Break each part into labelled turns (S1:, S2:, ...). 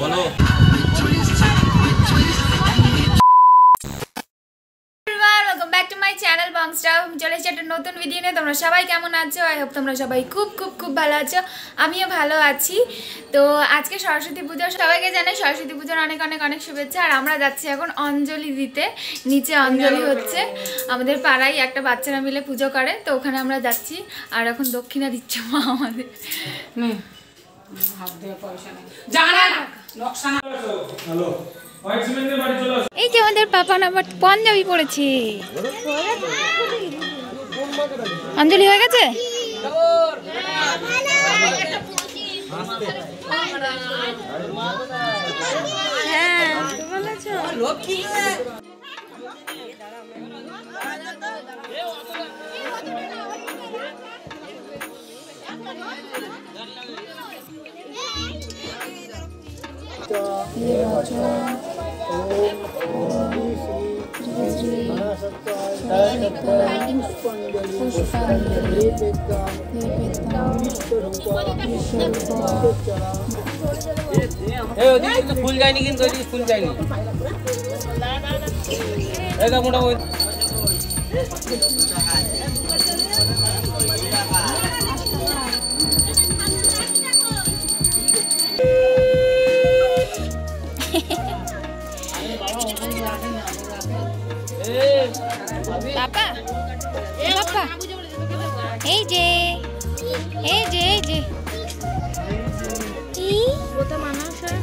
S1: বলো।
S2: Welcome back to my channel Bongstar. চলে এসেছি একটা নতুন ভিডিও নিয়ে। তোমরা সবাই কেমন আছো? আই হোপ তোমরা সবাই খুব খুব খুব ভালো আছো। আমিও ভালো আছি। তো আজকে সরস্বতী পুজো, সবাইকে জানাই সরস্বতী পুজোর অনেক অনেক অনেক শুভেচ্ছা। আর আমরা যাচ্ছি এখন অঞ্জলি দিতে। নিচে অঞ্জলি হচ্ছে, আমাদের পাড়ায় একটা বাচ্চারা মিলে পুজো করে, তো ওখানে আমরা যাচ্ছি। আর এখন দক্ষিণা দিচ্ছে মা আমাদের। এই যে আমাদের পাপা আমার পাঞ্জাবি পড়েছে। অঞ্জলি হয়ে গেছে? হ্যাঁ, ভালো আছো?
S1: ফুল যায়নি, কিন্তু ফুল যায়নি। মোটামুটি
S2: পাপা, পাপা, এই যে এই যে এই যে ওটা মানা স্যার।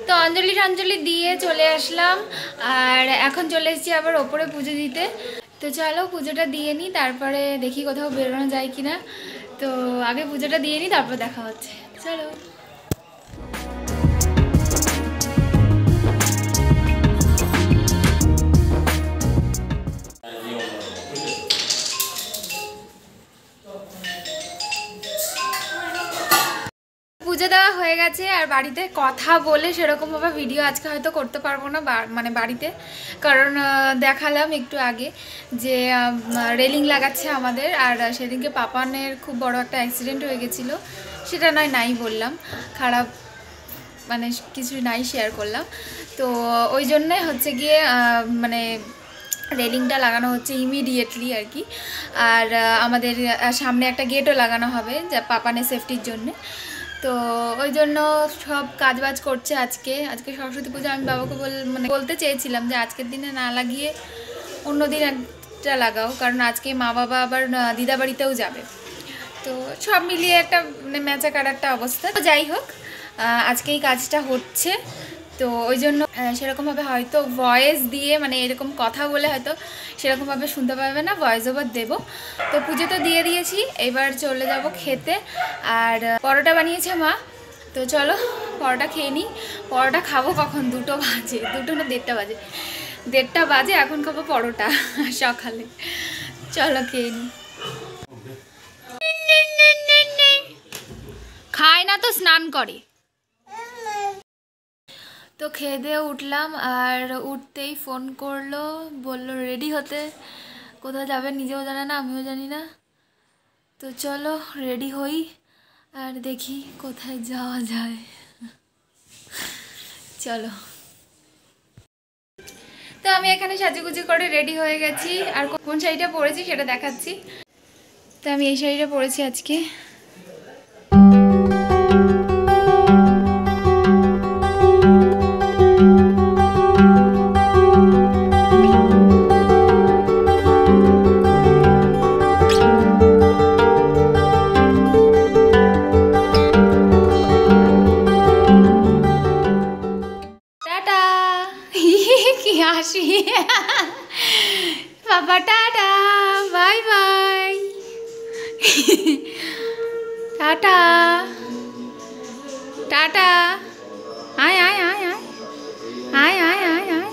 S2: তো অঞ্জলি দিয়ে চলে আসলাম। আর এখন চলে এসেছি আবার ওপরে পুজো দিতে। তো চলো পুজোটা দিয়ে নিই, তারপরে দেখি কোথাও বেরোনো যায় কিনা। তো আগে পুজোটা দিয়ে নিই, তারপর দেখা হচ্ছে। চলো। পুজো দেওয়া হয়ে গেছে। আর বাড়িতে কথা বলে সেরকমভাবে ভিডিও আজকে হয়তো করতে পারবো না, মানে বাড়িতে, কারণ দেখালাম একটু আগে যে রেলিং লাগাচ্ছে আমাদের। আর সেদিনকে পাপানের খুব বড় একটা অ্যাক্সিডেন্ট হয়ে গেছিলো, সেটা নাই বললাম, খারাপ মানে কিছু নাই শেয়ার করলাম। তো ওই জন্যে হচ্ছে গিয়ে মানে রেলিংটা লাগানো হচ্ছে ইমিডিয়েটলি আর কি। আর আমাদের সামনে একটা গেটও লাগানো হবে যা পাপানের সেফটির জন্যে। তো ওই জন্য সব কাজবাজ করছে আজকে সরস্বতী পুজো। আমি বাবাকে বলতে চেয়েছিলাম যে আজকের দিনে না লাগিয়ে অন্য দিন একটা লাগাও, কারণ আজকে মা বাবা আবার দিদা বাড়িতেও যাবে। তো সব মিলিয়ে একটা মানে ম্যাচাকার একটা অবস্থা। তো যাই হোক, আজকে এই কাজটা হচ্ছে। তো ওই জন্য সেরকমভাবে হয়তো ভয়েস দিয়ে, মানে এরকম কথা বলে হয়তো সেরকমভাবে শুনতে পাবে না, ভয়েস ওভার দেবো। তো পুজো তো দিয়ে দিয়েছি, এবার চলে যাব খেতে। আর পরোটা বানিয়েছে মা, তো চলো পরোটা খেয়ে নিই। পরোটা খাবো কখন? 2টো বাজে, 2টো না 1:30 বাজে, 1:30 বাজে। এখন খাবো পরোটা সকালে। চলো খেয়ে নিই। খায় না তো স্নান করে। তো খেয়ে দিয়ে উঠলাম, আর উঠতেই ফোন করলো, বললো রেডি হতে। কোথাও যাবে নিজেও জানে না, আমিও জানি না। তো চলো রেডি হই আর দেখি কোথায় যাওয়া যায়। চলো। তো আমি এখানে সাজুগুজু করে রেডি হয়ে গেছি। আর কোন শাড়িটা পরেছি সেটা দেখাচ্ছি। তো আমি এই শাড়িটা পরেছি আজকে। টাটা টাটা আয় আয় আয় আয় আয় আয় আয় আয়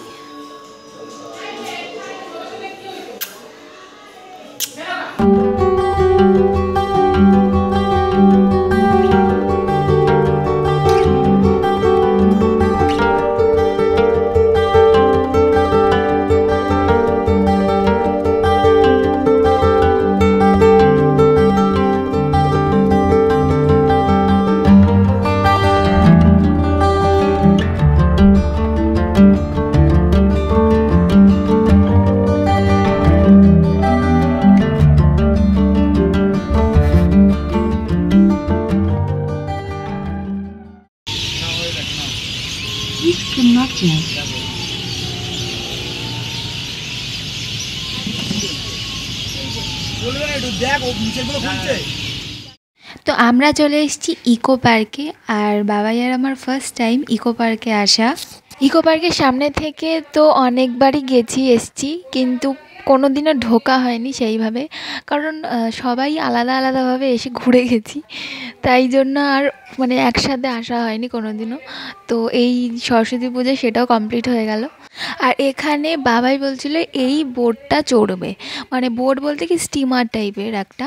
S2: তো আমরা চলে এসেছি ইকো পার্কে। আর বাবাই আর আমার ফার্স্ট টাইম ইকো পার্কে আসা। ইকো পার্কের সামনে থেকে তো অনেকবারই এসেছি, কিন্তু কোনো দিনও ঢোকা হয়নি সেইভাবে, কারণ সবাই আলাদা আলাদাভাবে এসে ঘুরে গেছি, তাই জন্য আর মানে একসাথে আসা হয়নি কোনো দিনও। তো এই সরস্বতী পুজো সেটাও কমপ্লিট হয়ে গেল। আর এখানে বাবাই বলছিল এই বোটটা চড়বে, মানে বোট বলতে কি স্টিমার টাইপের একটা।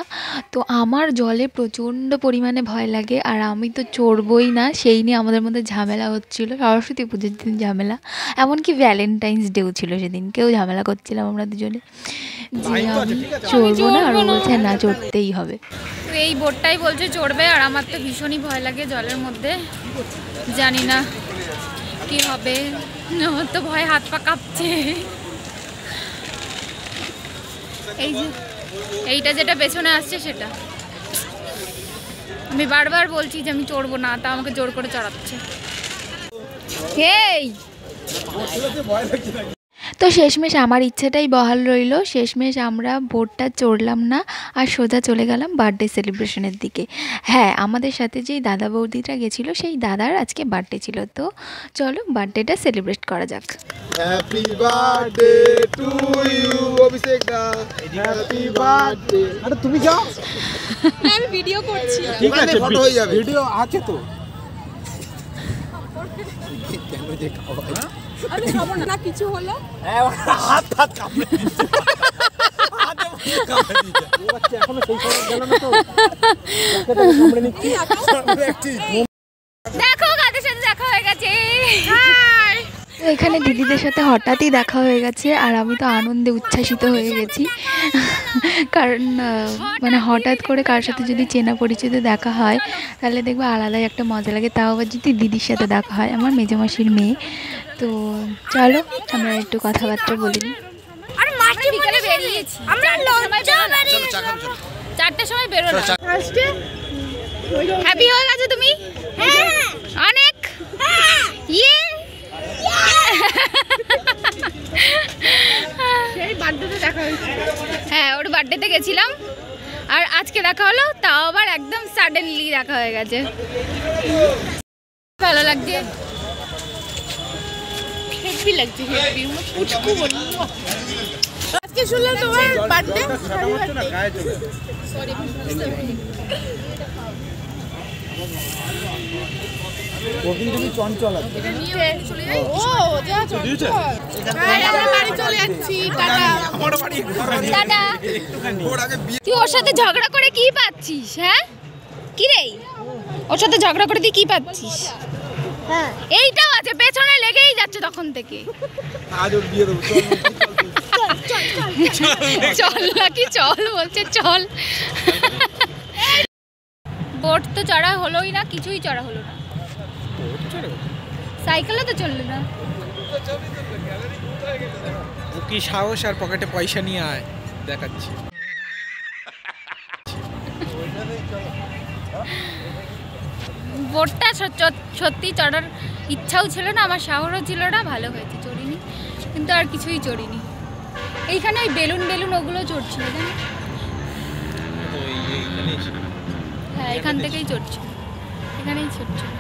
S2: তো আমার জলে প্রচণ্ড পরিমাণে ভয় লাগে, আর আমি তো চড়বই না, সেই নিয়ে আমাদের মধ্যে ঝামেলা হচ্ছিলো। সরস্বতী পুজোর দিন ঝামেলা, এমনকি ভ্যালেন্টাইন্স ডেও ছিল সেদিন, কেউ ঝামেলা করছিলাম আমরা দুজনে যে আমি চড়বো না, আর ও বলছে না চড়তেই হবে। তো এই বোটটাই বলছে চড়বে, আর আমার তো ভীষণই ভয় লাগে জলের মধ্যে, জানি না কি হবে, আমার তো ভয় হাত পা কাঁপছে। এই যে এইটা যেটা পেছনে আসছে সেটা, আমি বারবার বলছি যে আমি চড়বো না, তা আমাকে জোর করে চড়াচ্ছে। এই তো শেষমেশ আমার ইচ্ছেটাই বহাল রইল, শেষমেশ আমরা বোটটা চড়লাম না, আর সোজা চলে গেলাম বার্থডে সেলিব্রেশনের দিকে। হ্যাঁ, আমাদের সাথে যেই দাদা বৌদিটা গেছিলো সেই দাদার আজকে বার্থডে ছিল, তো চলো বার্থডেটা সেলিব্রেট করা যাক।
S3: Happy birthday to you Abhishek দা, হ্যাপি বার্থডে। আরে তুমি যাও,
S2: আমি ভিডিও করছি।
S3: ঠিক আছে, ফটো হয়ে যাবে, ভিডিও আছে তো। কেন যে খাওয়া
S4: আমি খাবো না, কিছু হলো
S3: হাত হাত কামড়ে দিচ্ছে, হাতে কামড়ে দিচ্ছে। ও বাচ্চা এখনো সেই সময় গেল না তো, কামড়ে নিচ্ছি।
S2: দেখো কাদের সাথে দেখা হয়ে গেছে। হাই, এখানে দিদিদের সাথে হঠাৎই দেখা হয়ে গেছে, আর আমি তো আনন্দে উচ্ছ্বাসিত হয়ে গেছি, কারণ মানে হঠাৎ করে কার সাথে যদি চেনা পরিচিত দেখা হয় তাহলে দেখবে আলাদাই একটা মজা লাগে, তাও আবার যদি দিদির সাথে দেখা হয়, আমার মেজমাসির মেয়ে। তো চলো আমরা একটু কথাবার্তা বলি। আর মাটি বিকেলে বেরিয়েছি আমরা, 4টার সময় বেরোলাম। হ্যাপি হয়ে গেছো তুমি? অনেক ইয়ে সেই বার্থডেতে দেখা হয়েছে। হ্যাঁ, ওর বার্থডেতে গেছিলাম, আর আজকে দেখা হলো, তাও আবার একদম সাডেনলি দেখা হয়ে গেছে। ভালো লাগছে, হেভি লাগছে, হেভি পুচকু বলি।
S4: আজকে শুনলাম তোমার বার্থডে।
S2: সরি,
S3: ও কিন্তু চঞ্চল আছে।
S4: ও যা চল, আমরা বাড়ি চলে যাচ্ছি, টাটা।
S3: আমার বাড়ি
S2: টাটা। তুই ওর সাথে ঝগড়া করে কি পাচ্ছিস? হ্যাঁ কি রে, ওর সাথে ঝগড়া করে তুই কি পাচ্ছিস? হ্যাঁ, এইটাও আছে, পেছনে লেগেই যাচ্ছে তখন থেকে।
S3: আজ ওর বিয়ে দেবো,
S2: চল নাকি চল বলছে, চল। বোট তো চড়া হলোই না, কিছুই চড়া হলো না, সাইকেলও তো চললো না।
S5: কি সাহস, আর পকেটে পয়সা নিয়ে আয়, দেখাচ্ছি।
S2: বোটটা সত্যি চড়ার ইচ্ছাও ছিল না, আমার সাহসও ছিল না, ভালো হয়েছে চড়িনি, কিন্তু আর কিছুই চড়িনি। এইখানে ওই বেলুন ওগুলো চড়ছিল, জানি। হ্যাঁ, এখান থেকেই চড়ছিল, এখানেই চড়ছিল,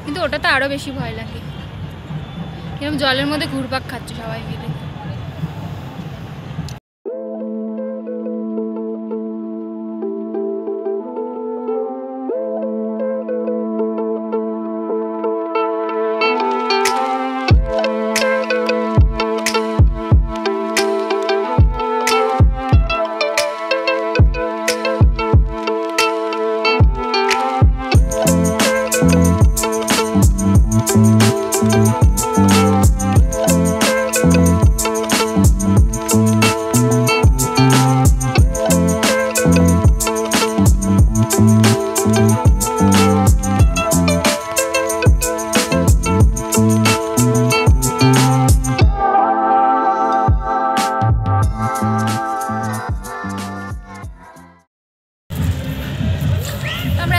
S2: কিন্তু ওটা তো আরও বেশি ভয় লাগে, এরকম জলের মধ্যে ঘুরপাক খাচ্ছে সবাই মিলে।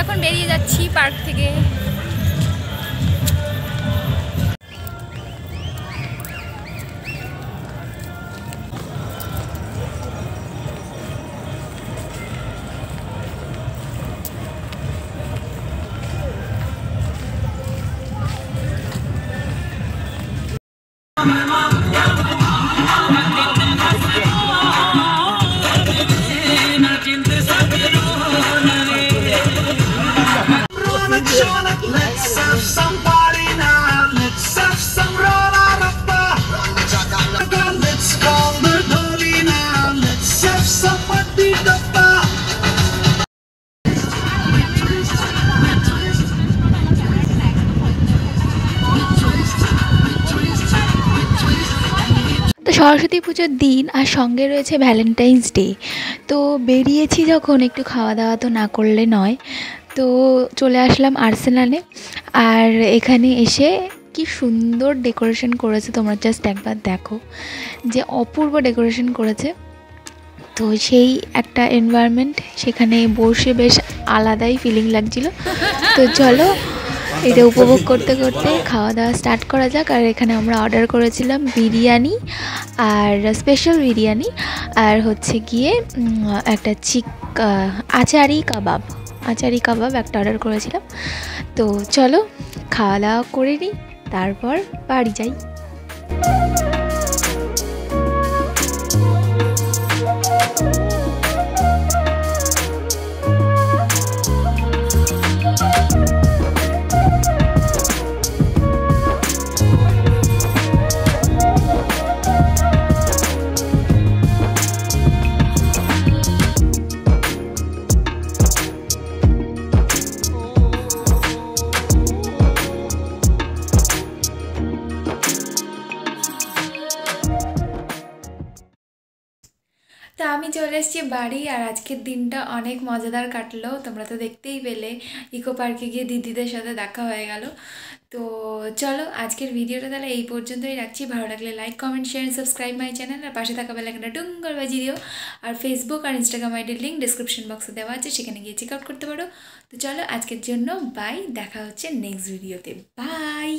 S2: এখন বেরিয়ে যাচ্ছি পার্ক থেকে।
S6: Let's have some party now. Let's have some roll-a-rappa. Let's call the dolly now. Let's have some party-dappa.
S7: তো সরস্বতী পুজোর দিন আর সঙ্গে রয়েছে ভ্যালেন্টাইন্স ডে। তো বেরিয়েছি যখন একটু খাওয়া দাওয়া তো না করলে নয়, তো চলে আসলাম আর্সেনালে। আর এখানে এসে কি সুন্দর ডেকোরেশন করেছে, তোমরা জাস্ট একবার দেখো, যে অপূর্ব ডেকোরেশন করেছে। তো সেই একটা এনভায়রনমেন্ট, সেখানে বসে বেশ আলাদাই ফিলিং লাগছিল। তো চলো এটা উপভোগ করতে করতে খাওয়া দাওয়া স্টার্ট করা যাক। আর এখানে আমরা অর্ডার করেছিলাম বিরিয়ানি, আর স্পেশাল বিরিয়ানি, আর হচ্ছে গিয়ে একটা আচারি কাবাব একটা অর্ডার করেছিলাম। তো চলো খাওয়া দাওয়া করে নিই, তারপর বাড়ি যাই।
S2: তো আমি চলে এসেছি বাড়ি। আর আজকের দিনটা অনেক মজাদার কাটলো, তোমরা তো দেখতেই পেলে। ইকো পার্কে গিয়ে দিদিদের সাথে দেখা হয়ে গেল। তো চলো আজকের ভিডিওটা তাহলে এই পর্যন্তই রাখছি। ভালো লাগলে like, comment, share, subscribe my channel. আর পাশে থাকা বেল আইকনটা টুং করে বাজিয়ে দিও। আর ফেসবুক আর ইনস্টাগ্রাম আইডির লিঙ্ক ডিসক্রিপশন বক্সে দেওয়া আছে, সেখানে গিয়ে চেক আউট করতে পারো। তো চলো আজকের জন্য বাই, দেখা হচ্ছে নেক্সট ভিডিওতে। বাই।